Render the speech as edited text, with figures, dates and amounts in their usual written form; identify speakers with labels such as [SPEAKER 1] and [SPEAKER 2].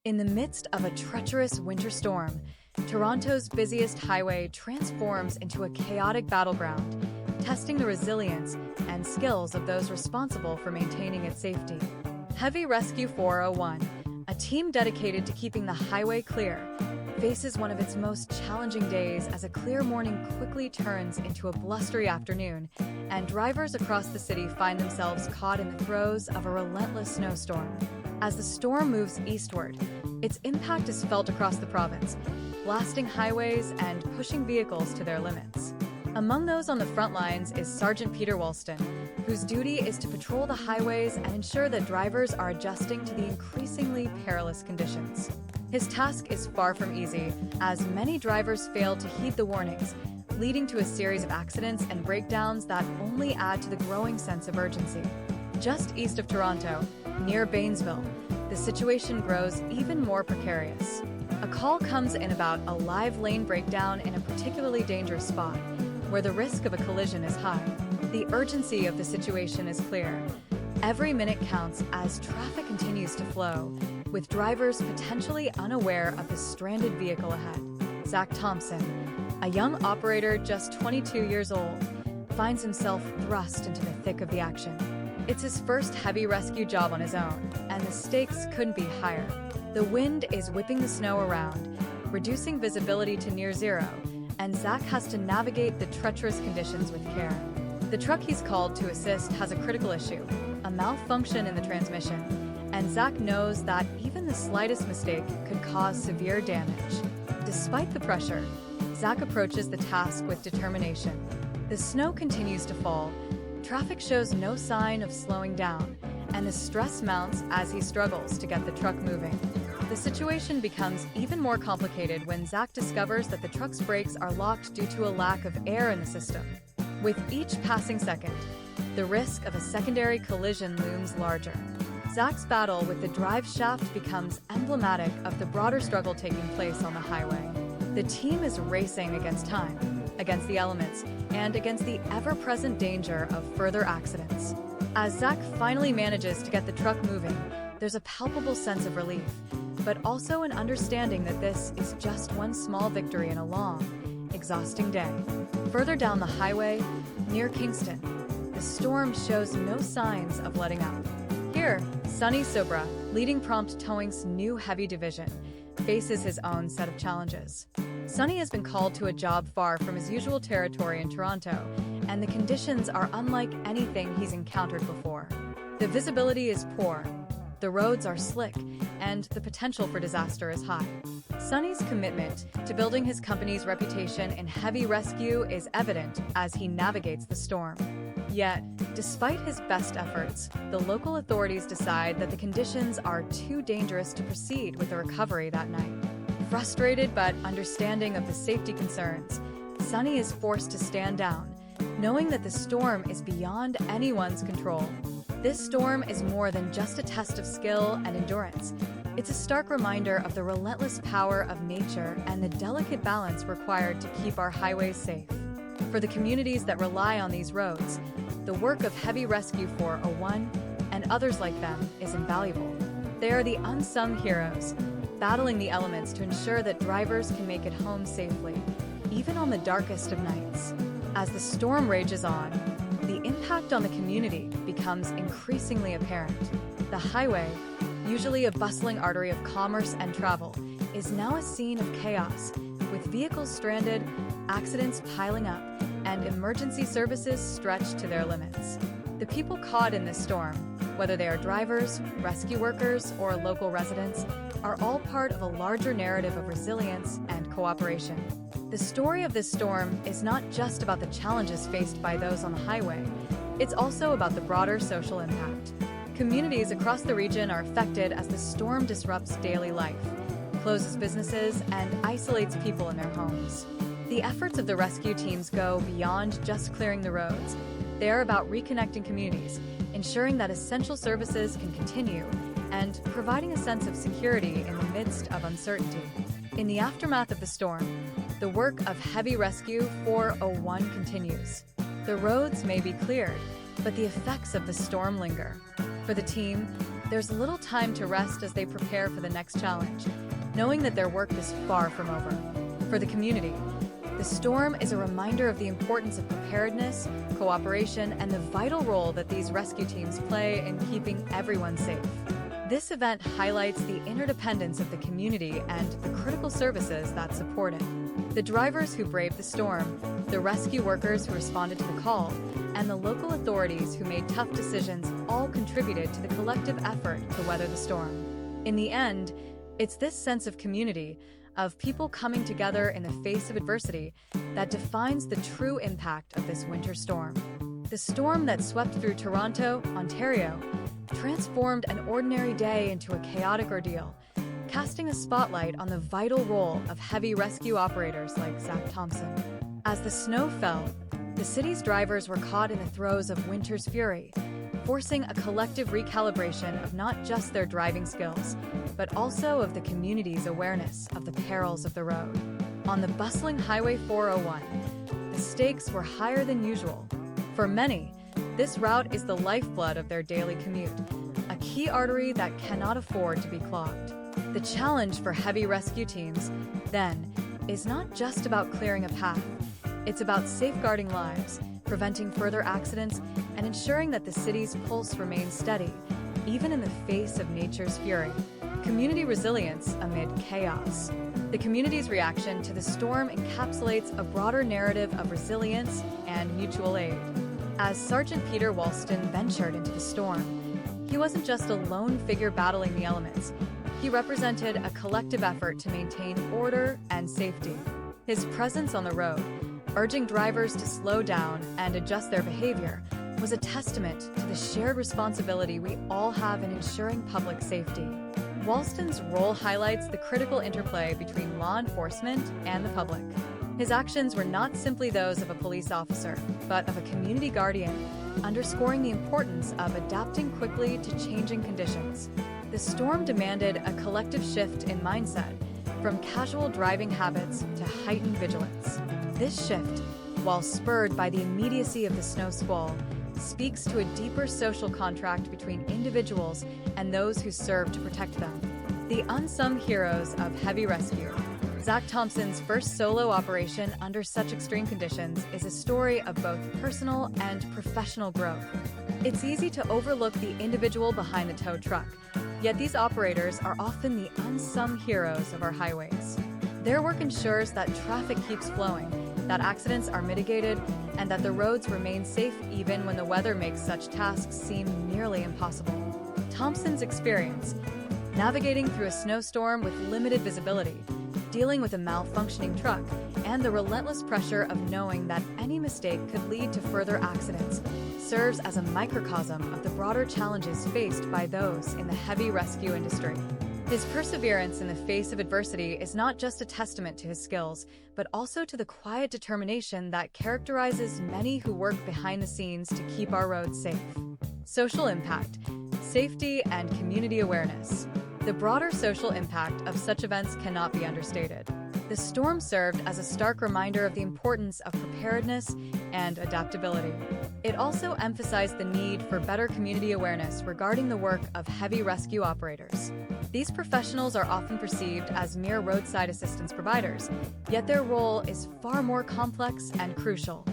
[SPEAKER 1] In the midst of a treacherous winter storm, Toronto's busiest highway transforms into a chaotic battleground, testing the resilience and skills of those responsible for maintaining its safety. Heavy Rescue 401, a team dedicated to keeping the highway clear, faces one of its most challenging days as a clear morning quickly turns into a blustery afternoon, and drivers across the city find themselves caught in the throes of a relentless snowstorm. As the storm moves eastward, its impact is felt across the province, blasting highways and pushing vehicles to their limits. Among those on the front lines is Sergeant Peter Woolston, whose duty is to patrol the highways and ensure that drivers are adjusting to the increasingly perilous conditions. His task is far from easy, as many drivers fail to heed the warnings, leading to a series of accidents and breakdowns that only add to the growing sense of urgency. Just east of Toronto, near Baynesville, the situation grows even more precarious. A call comes in about a live lane breakdown in a particularly dangerous spot, where the risk of a collision is high. The urgency of the situation is clear. Every minute counts as traffic continues to flow, with drivers potentially unaware of the stranded vehicle ahead. Zach Thompson, a young operator just 22 years old, finds himself thrust into the thick of the action. It's his first heavy rescue job on his own, and the stakes couldn't be higher. The wind is whipping the snow around, reducing visibility to near zero, and Zach has to navigate the treacherous conditions with care. The truck he's called to assist has a critical issue, a malfunction in the transmission, and Zach knows that even the slightest mistake could cause severe damage. Despite the pressure, Zach approaches the task with determination. The snow continues to fall, traffic shows no sign of slowing down, and the stress mounts as he struggles to get the truck moving. The situation becomes even more complicated when Zach discovers that the truck's brakes are locked due to a lack of air in the system. With each passing second, the risk of a secondary collision looms larger. Zach's battle with the drive shaft becomes emblematic of the broader struggle taking place on the highway. The team is racing against time, against the elements, and against the ever-present danger of further accidents. As Zach finally manages to get the truck moving, there's a palpable sense of relief, but also an understanding that this is just one small victory in a long, exhausting day. Further down the highway, near Kingston, the storm shows no signs of letting up. Here, Sonny Sobra, leading Prompt Towing's new heavy division, faces his own set of challenges. Sonny has been called to a job far from his usual territory in Toronto, and the conditions are unlike anything he's encountered before. The visibility is poor, the roads are slick, and the potential for disaster is high. Sonny's commitment to building his company's reputation in heavy rescue is evident as he navigates the storm. Yet, despite his best efforts, the local authorities decide that the conditions are too dangerous to proceed with the recovery that night. Frustrated but understanding of the safety concerns, Sonny is forced to stand down, knowing that the storm is beyond anyone's control. This storm is more than just a test of skill and endurance. It's a stark reminder of the relentless power of nature and the delicate balance required to keep our highways safe. For the communities that rely on these roads, the work of Heavy Rescue 401 and others like them is invaluable. They are the unsung heroes, battling the elements to ensure that drivers can make it home safely, even on the darkest of nights. As the storm rages on, the impact on the community becomes increasingly apparent. The highway, usually a bustling artery of commerce and travel, is now a scene of chaos, with vehicles stranded, accidents piling up, and emergency services stretched to their limits. The people caught in this storm, whether they are drivers, rescue workers, or local residents, are all part of a larger narrative of resilience and cooperation. The story of this storm is not just about the challenges faced by those on the highway, it's also about the broader social impact. Communities across the region are affected as the storm disrupts daily life, closes businesses, and isolates people in their homes. The efforts of the rescue teams go beyond just clearing the roads. They are about reconnecting communities, ensuring that essential services can continue, and providing a sense of security in the midst of uncertainty. In the aftermath of the storm, the work of Heavy Rescue 401 continues. The roads may be cleared, but the effects of the storm linger. For the team, There's little time to rest as they prepare for the next challenge, knowing that their work is far from over. For the community, the storm is a reminder of the importance of preparedness, cooperation, and the vital role that these rescue teams play in keeping everyone safe. This event highlights the interdependence of the community and the critical services that support it. The drivers who braved the storm, the rescue workers who responded to the call, and the local authorities who made tough decisions all contributed to the collective effort to weather the storm. In the end, it's this sense of community, of people coming together in the face of adversity, that defines the true impact of this winter storm. The storm that swept through Toronto, Ontario, transformed an ordinary day into a chaotic ordeal, casting a spotlight on the vital role of heavy rescue operators like Zach Thompson. As the snow fell, the city's drivers were caught in the throes of winter's fury, forcing a collective recalibration of not just their driving skills, but also of the community's awareness of the perils of the road. On the bustling Highway 401, the stakes were higher than usual. For many, this route is the lifeblood of their daily commute, a key artery that cannot afford to be clogged. The challenge for heavy rescue teams, then, is not just about clearing a path. It's about safeguarding lives, preventing further accidents, and ensuring that the city's pulse remains steady, even in the face of nature's fury. Community resilience amid chaos. The community's reaction to the storm encapsulates a broader narrative of resilience and mutual aid. As Sergeant Peter Walston ventured into the storm, he wasn't just a lone figure battling the elements. He represented a collective effort to maintain order and safety. His presence on the road, urging drivers to slow down and adjust their behavior, was a testament to the shared responsibility we all have in ensuring public safety. Walston's role highlights the critical interplay between law enforcement and the public. His actions were not simply those of a police officer, but of a community guardian, underscoring the importance of adapting quickly to changing conditions. The storm demanded a collective shift in mindset, from casual driving habits to heightened vigilance. This shift, while spurred by the immediacy of the snow squall, speaks to a deeper social contract between individuals and those who serve to protect them. The unsung heroes of heavy rescue. Zach Thompson's first solo operation under such extreme conditions is a story of both personal and professional growth. It's easy to overlook the individual behind the tow truck, yet these operators are often the unsung heroes of our highways. Their work ensures that traffic keeps flowing, that accidents are mitigated, and that the roads remain safe even when the weather makes such tasks seem nearly impossible. Thompson's experience, navigating through a snowstorm with limited visibility, dealing with a malfunctioning truck, and the relentless pressure of knowing that any mistake could lead to further accidents, serves as a microcosm of the broader challenges faced by those in the heavy rescue industry. His perseverance in the face of adversity is not just a testament to his skills, but also to the quiet determination that characterizes many who work behind the scenes to keep our roads safe. Social impact, safety, and community awareness. The broader social impact of such events cannot be understated. The storm served as a stark reminder of the importance of preparedness and adaptability. It also emphasized the need for better community awareness regarding the work of heavy rescue operators. These professionals are often perceived as mere roadside assistance providers, yet their role is far more complex and crucial.